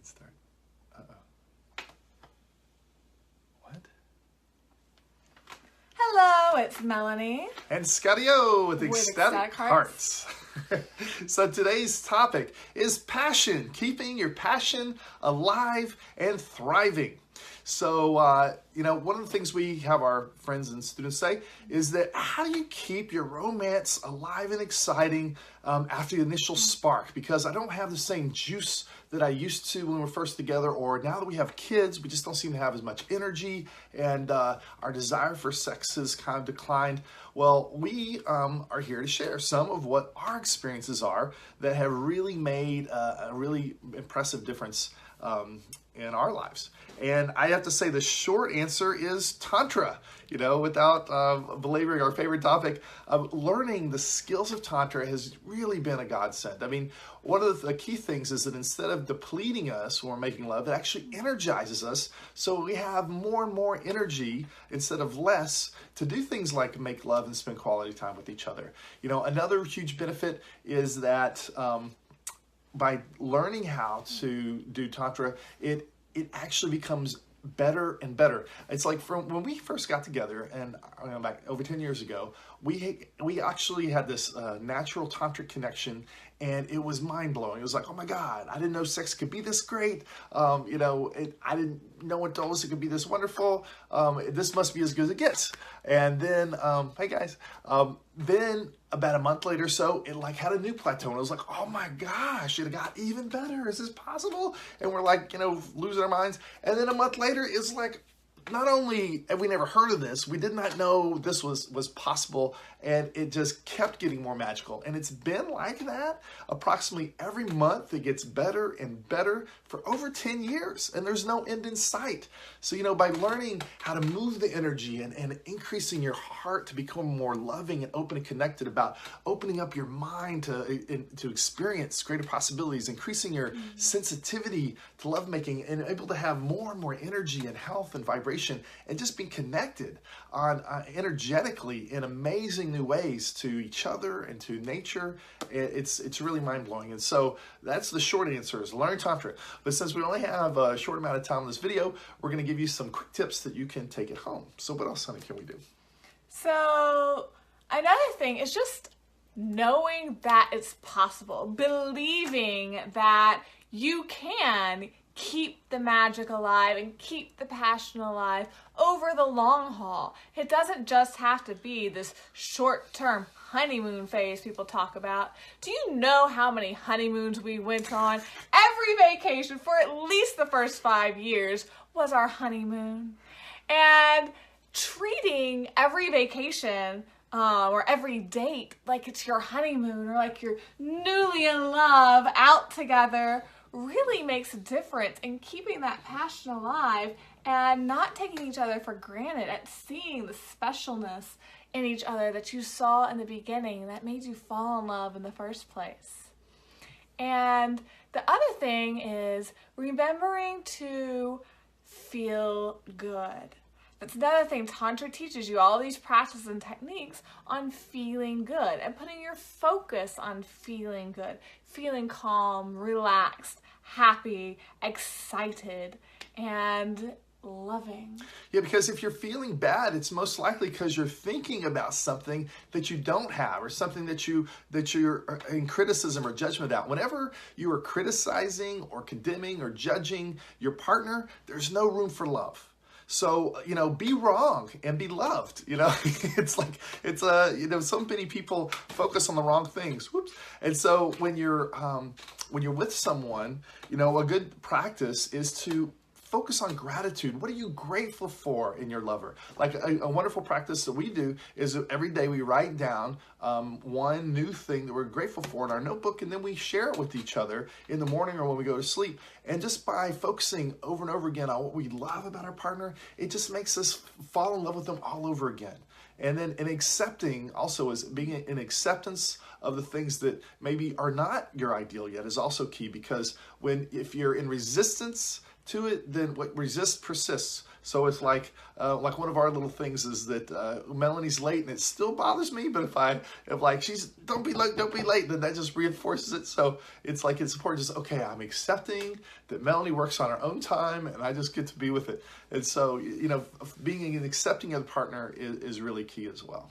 Start. Uh-oh. What? Hello, it's Melanie. And Scotty-O with Ecstatic Hearts. So today's topic is passion, keeping your passion alive and thriving. So, one of the things we have our friends and students say is that how do you keep your romance alive and exciting after the initial spark? Because I don't have the same juice that I used to when we were first together, or now that we have kids, we just don't seem to have as much energy, and our desire for sex has kind of declined. Well, we are here to share some of what our experiences are that have really made a really impressive difference in our lives. And I have to say the short answer is Tantra. Without belaboring our favorite topic, learning the skills of Tantra has really been a godsend. I mean, one of the key things is that instead of depleting us when we're making love, it actually energizes us, so we have more and more energy instead of less to do things like make love and spend quality time with each other. Another huge benefit is that by learning how to do Tantra, it actually becomes better and better. It's like from when we first got together, and back over 10 years ago, we actually had this natural tantric connection, and it was mind-blowing. It was like, oh my God, I didn't know sex could be this great. I didn't know it told us it could be this wonderful. This must be as good as it gets. And then, hey guys, then about a month later or so, it like had a new plateau. And it was like, oh my gosh, it got even better. Is this possible? And we're like, losing our minds. And then a month later, it's like, not only have we never heard of this, we did not know this was possible, and it just kept getting more magical. And it's been like that approximately every month. It gets better and better for over 10 years, and there's no end in sight. So, by learning how to move the energy and increasing your heart to become more loving and open and connected, about opening up your mind to experience greater possibilities, increasing your sensitivity to lovemaking, and able to have more and more energy and health and vibration, and just being connected on energetically in amazing new ways to each other and to nature. It's really mind-blowing. And so that's the short answer, is learn Tantra. But since we only have a short amount of time in this video, we're going to give you some quick tips that you can take at home. So what else, honey, can we do? So another thing is just knowing that it's possible, believing that you can keep the magic alive and keep the passion alive over the long haul. It doesn't just have to be this short-term honeymoon phase people talk about. Do you know how many honeymoons we went on? Every vacation for at least the first 5 years was our honeymoon. And treating every vacation or every date like it's your honeymoon, or like you're newly in love out together, really makes a difference in keeping that passion alive and not taking each other for granted, at seeing the specialness in each other that you saw in the beginning that made you fall in love in the first place. And the other thing is remembering to feel good. That's another thing. Tantra teaches you all these practices and techniques on feeling good and putting your focus on feeling good, feeling calm, relaxed, happy, excited, and loving. Yeah, because if you're feeling bad, it's most likely because you're thinking about something that you don't have, or something that you're in criticism or judgment about. Whenever you are criticizing or condemning or judging your partner, there's no room for love. So, be wrong and be loved. So many people focus on the wrong things. Whoops. And so when you're with someone, a good practice is to focus on gratitude. What are you grateful for in your lover? Like a wonderful practice that we do is that every day we write down one new thing that we're grateful for in our notebook, and then we share it with each other in the morning or when we go to sleep. And just by focusing over and over again on what we love about our partner, it just makes us fall in love with them all over again. And then accepting also is being in acceptance of the things that maybe are not your ideal yet is also key, because if you're in resistance to it, then what resists persists. So it's like one of our little things is that Melanie's late and it still bothers me, but if like she's don't be late, then that just reinforces it. So it's like it's important, just okay, I'm accepting that Melanie works on her own time and I just get to be with it. And so, being an accepting of the partner is really key as well.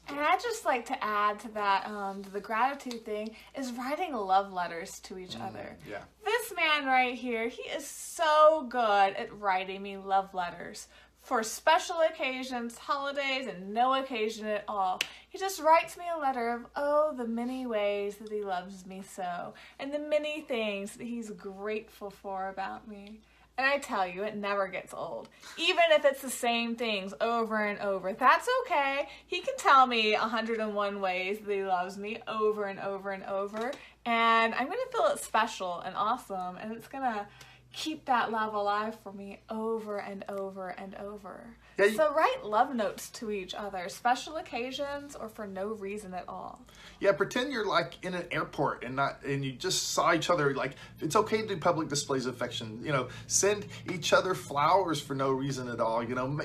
And I'd just like to add to that, to the gratitude thing, is writing love letters to each other. Yeah. This man right here, he is so good at writing me love letters for special occasions, holidays, and no occasion at all. He just writes me a letter of, the many ways that he loves me so, and the many things that he's grateful for about me. And I tell you, it never gets old. Even if it's the same things over and over. That's okay. He can tell me 101 ways that he loves me over and over and over. And I'm going to feel it special and awesome. And it's going to keep that love alive for me over and over and over. Yeah, so write love notes to each other, special occasions or for no reason at all. Yeah, pretend you're like in an airport and you just saw each other. Like, it's okay to do public displays of affection. Send each other flowers for no reason at all.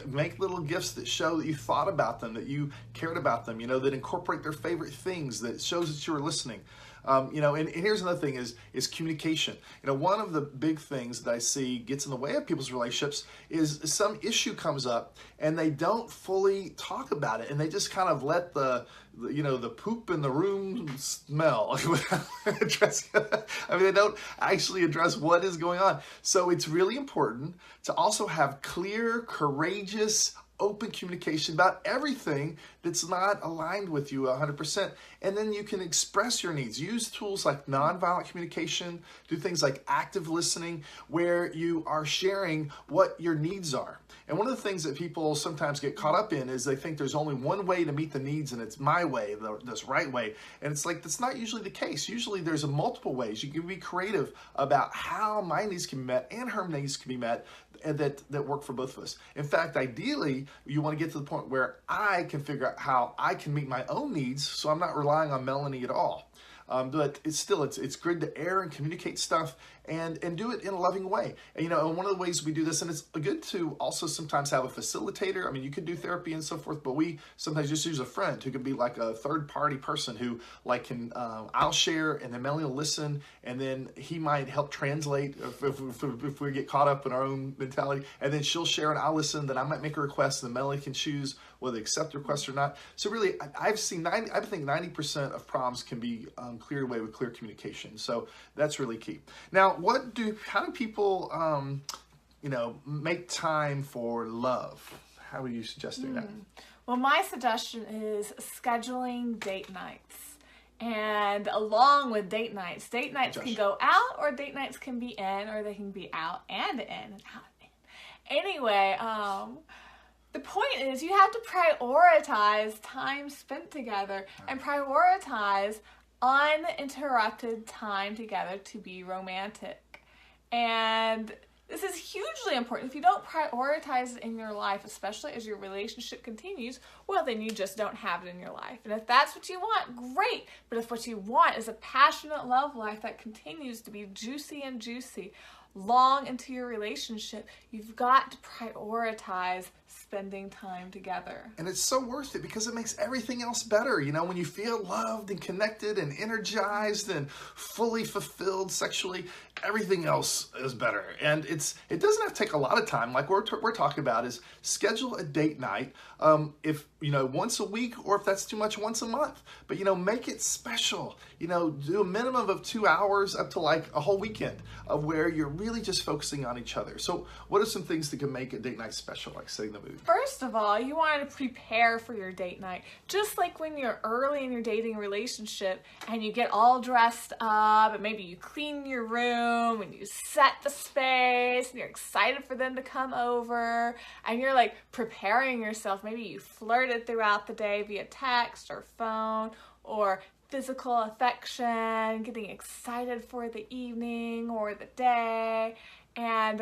Make little gifts that show that you thought about them, that you cared about them. That incorporate their favorite things, that shows that you were listening. And here's another thing is communication. One of the big things that I see gets in the way of people's relationships is some issue comes up and they don't fully talk about it, and they just kind of let the poop in the room smell. They don't actually address what is going on. So it's really important to also have clear, courageous, open communication about everything that's not aligned with you 100%. And then you can express your needs. Use tools like nonviolent communication, do things like active listening, where you are sharing what your needs are. And one of the things that people sometimes get caught up in is they think there's only one way to meet the needs, and it's my way, this right way. And it's like, that's not usually the case. Usually there's multiple ways. You can be creative about how my needs can be met and her needs can be met, and that work for both of us. In fact, ideally, you want to get to the point where I can figure out how I can meet my own needs, so I'm not relying on Melanie at all. But it's good to air and communicate stuff and do it in a loving way. And, and one of the ways we do this, and it's good to also sometimes have a facilitator. I mean, you could do therapy and so forth, but we sometimes just use a friend who could be like a third party person who can, I'll share and then Melanie will listen, and then he might help translate if we get caught up in our own mentality, and then she'll share and I'll listen, then I might make a request and then Melanie can choose whether they accept the request or not. So really, I think 90% of problems can be cleared away with clear communication. So that's really key. Now, how do people, make time for love? How are you suggesting that? Well, my suggestion is scheduling date nights. And along with date nights can go out, or date nights can be in, or they can be out and in and out and in. Anyway, the point is you have to prioritize time spent together and prioritize uninterrupted time together to be romantic. And this is hugely important. If you don't prioritize it in your life, especially as your relationship continues, well, then you just don't have it in your life. And if that's what you want, great. But if what you want is a passionate love life that continues to be juicy and juicy long into your relationship, you've got to prioritize spending time together. And it's so worth it because it makes everything else better. When you feel loved and connected and energized and fully fulfilled sexually, everything else is better. And it doesn't have to take a lot of time. Like we're talking about is schedule a date night, if once a week, or if that's too much, once a month. But make it special. Do a minimum of 2 hours up to like a whole weekend of where you're really just focusing on each other. So what are some things that can make a date night special, like setting the mood? First of all, you want to prepare for your date night. Just like when you're early in your dating relationship and you get all dressed up and maybe you clean your room and you set the space and you're excited for them to come over and you're like preparing yourself. Maybe you flirted throughout the day via text or phone or physical affection, getting excited for the evening or the day. And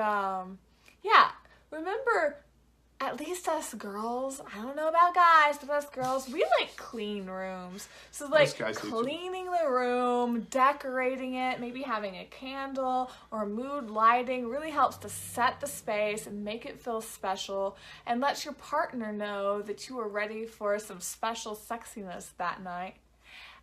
remember, at least us girls, I don't know about guys, but us girls, we like clean rooms. So like cleaning the room, decorating it, maybe having a candle or mood lighting really helps to set the space and make it feel special and lets your partner know that you are ready for some special sexiness that night.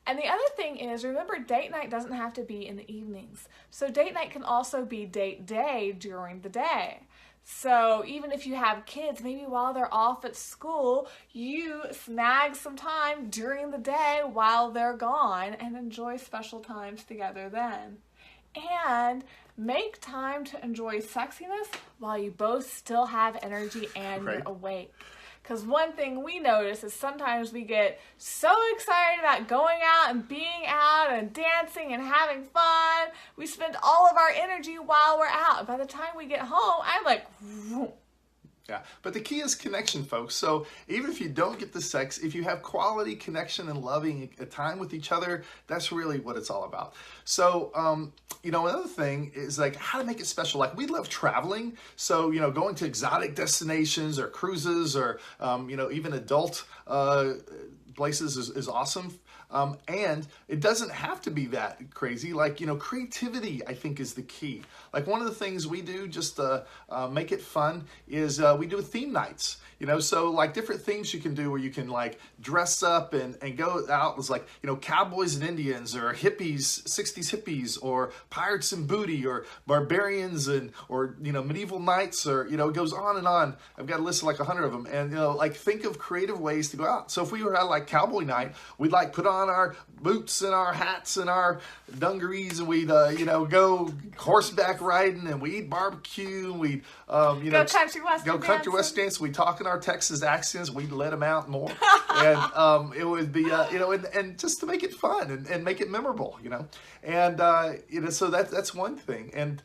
And the other thing is, remember, date night doesn't have to be in the evenings. So date night can also be date day during the day. So even if you have kids, maybe while they're off at school, you snag some time during the day while they're gone and enjoy special times together then. And make time to enjoy sexiness while you both still have energy and you're awake. Because one thing we notice is sometimes we get so excited about going out and being out and dancing and having fun. We spend all of our energy while we're out. By the time we get home, I'm like, whoop. Yeah, but the key is connection, folks. So even if you don't get the sex, if you have quality connection and loving time with each other, that's really what it's all about. So, another thing is like how to make it special. Like we love traveling. So, going to exotic destinations or cruises or, even adult places is awesome. And it doesn't have to be that crazy. Like, creativity, I think, is the key. Like one of the things we do just to make it fun is we do theme nights. So like different things you can do where you can like dress up and go out as like, cowboys and Indians or hippies, 60s hippies or pirates and booty or barbarians or medieval knights or, it goes on and on. I've got a list of like 100 of them. And, like think of creative ways to go out. So if we were at like cowboy night, we'd like put on our boots and our hats and our dungarees and we'd, go horseback riding and we eat barbecue and we'd, go country western dance. We talk in our Texas accents. We'd let them out more. And it would be, and just to make it fun and make it memorable, And, so that's one thing. And,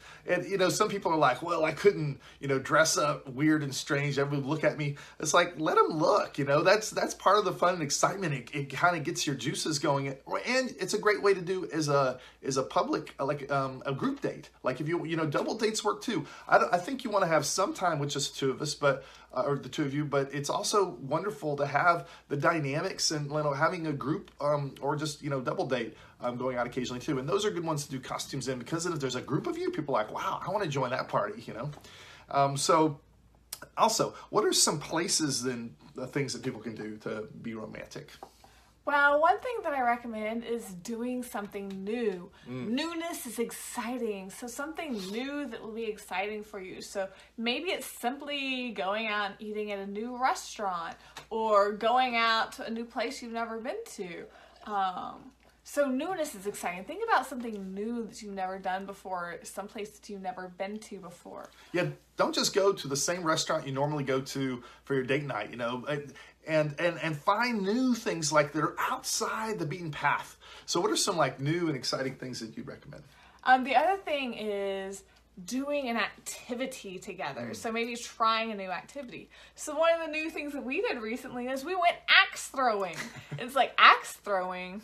some people are like, well, I couldn't, dress up weird and strange. Everybody would look at me. It's like, let them look, that's part of the fun and excitement. It kind of gets your juices going. And it's a great way to do as a public, a group date. Like if double dates work too. I think you want to have some time with just two of us, but or the two of you, but it's also wonderful to have the dynamics and having a group or just double date going out occasionally too. And those are good ones to do costumes in because if there's a group of you, people are like, wow, I want to join that party, So also, what are some places and things that people can do to be romantic? Well, one thing that I recommend is doing something new. Newness is exciting, so something new that will be exciting for you. So maybe it's simply going out and eating at a new restaurant or going out to a new place you've never been to. So newness is exciting. Think about something new that you've never done before, someplace that you've never been to before. Yeah, don't just go to the same restaurant you normally go to for your date night, and find new things like that are outside the beaten path. So what are some like new and exciting things that you'd recommend? The other thing is doing an activity together. So maybe trying a new activity. So one of the new things that we did recently is we went axe throwing. It's like axe throwing.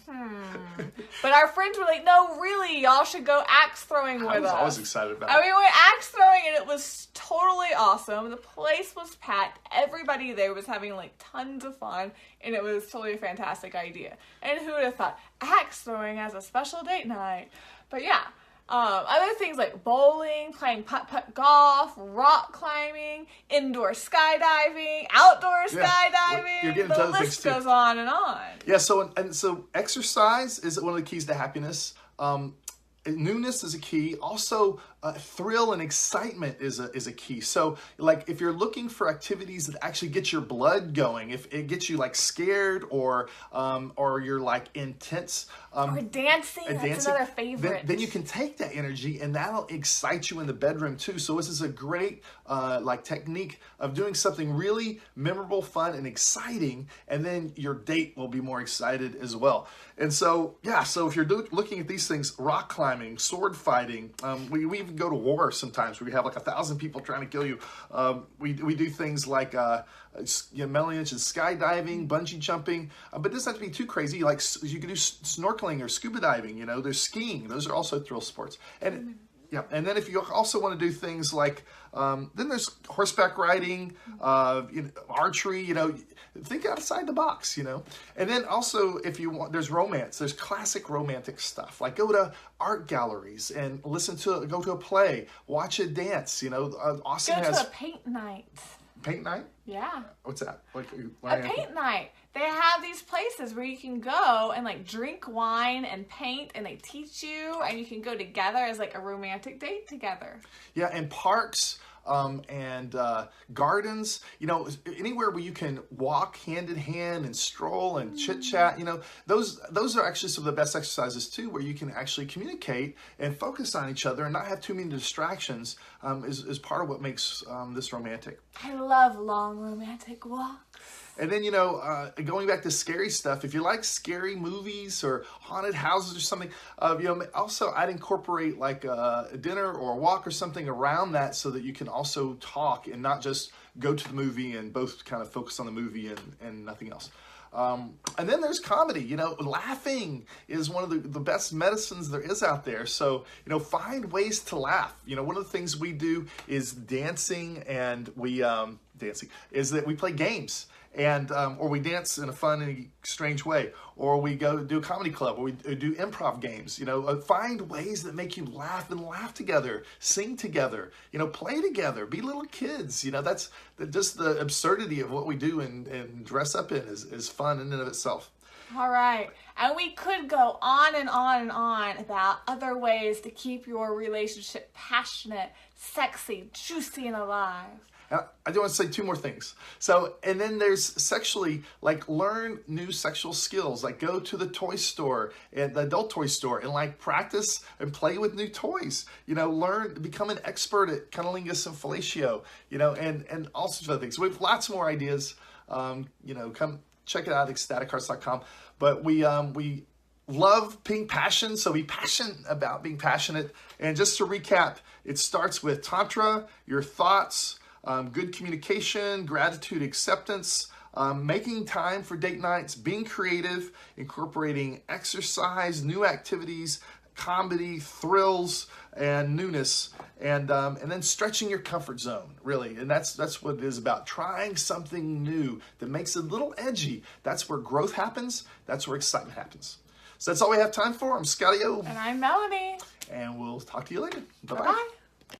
But our friends were like, no, really, y'all should go axe throwing with us. I was excited about it. And we went axe throwing and it was totally awesome. The place was packed. Everybody there was having like tons of fun and it was totally a fantastic idea. And who would have thought axe throwing as a special date night? But yeah. Other things like bowling, playing putt-putt golf, rock climbing, indoor skydiving, outdoor skydiving. You're getting the list goes on and on. Yeah, so exercise is one of the keys to happiness. Newness is a key. Also, thrill and excitement is a key. So, like, if you're looking for activities that actually get your blood going, if it gets you like scared or you're like intense, or dancing, that's another favorite. Then you can take that energy and that'll excite you in the bedroom too. So this is a great technique of doing something really memorable, fun, and exciting, and then your date will be more excited as well. And so, so if you're looking at these things, rock climbing, sword fighting, we even go to war sometimes where we have like 1,000 people trying to kill you. We do things like Melanie mentioned skydiving, bungee jumping, but it doesn't have to be too crazy. Like you can do snorkeling or scuba diving. There's skiing; those are also thrill sports. And Yeah, and then if you also want to do things like, then there's horseback riding, archery, think outside the box, And then also, if you want, there's romance. There's classic romantic stuff. Like go to art galleries and go to a play, watch a dance, Austin Go to a paint night. Paint night? Yeah. What's that? Like a paint night. They have these places where you can go and like drink wine and paint, and they teach you, and you can go together as like a romantic date together. Yeah, and parks and gardens, anywhere where you can walk hand in hand and stroll and chit chat, those are actually some of the best exercises too, where you can actually communicate and focus on each other and not have too many distractions, is part of what makes this romantic. I love long romantic walks. And then, going back to scary stuff, if you like scary movies or haunted houses or something, also I'd incorporate like a dinner or a walk or something around that so that you can also talk and not just go to the movie and both kind of focus on the movie and nothing else. And then there's comedy, laughing is one of the best medicines there is out there. So, find ways to laugh. One of the things we do is dancing, and we play games. And or we dance in a fun and strange way, or we go do a comedy club, or we do improv games. Find ways that make you laugh and laugh together, sing together, play together, be little kids. That's just the absurdity of what we do and dress up in is fun in and of itself. All right, and we could go on and on and on about other ways to keep your relationship passionate, sexy, juicy, and alive. I do want to say two more things. So, and then there's sexually, like learn new sexual skills, like go to the toy store and the adult toy store and like practice and play with new toys, become an expert at cunnilingus and fellatio, and all sorts of other things. We have lots more ideas. Come check it out, ecstatichearts.com. But we love being passionate, so be passionate about being passionate. And just to recap, it starts with Tantra, your thoughts, good communication, gratitude, acceptance, making time for date nights, being creative, incorporating exercise, new activities, comedy, thrills, and newness, and then stretching your comfort zone, really. And that's what it is about. Trying something new that makes it a little edgy. That's where growth happens. That's where excitement happens. So that's all we have time for. I'm Scotty O. And I'm Melanie. And we'll talk to you later. Bye-bye. Bye-bye.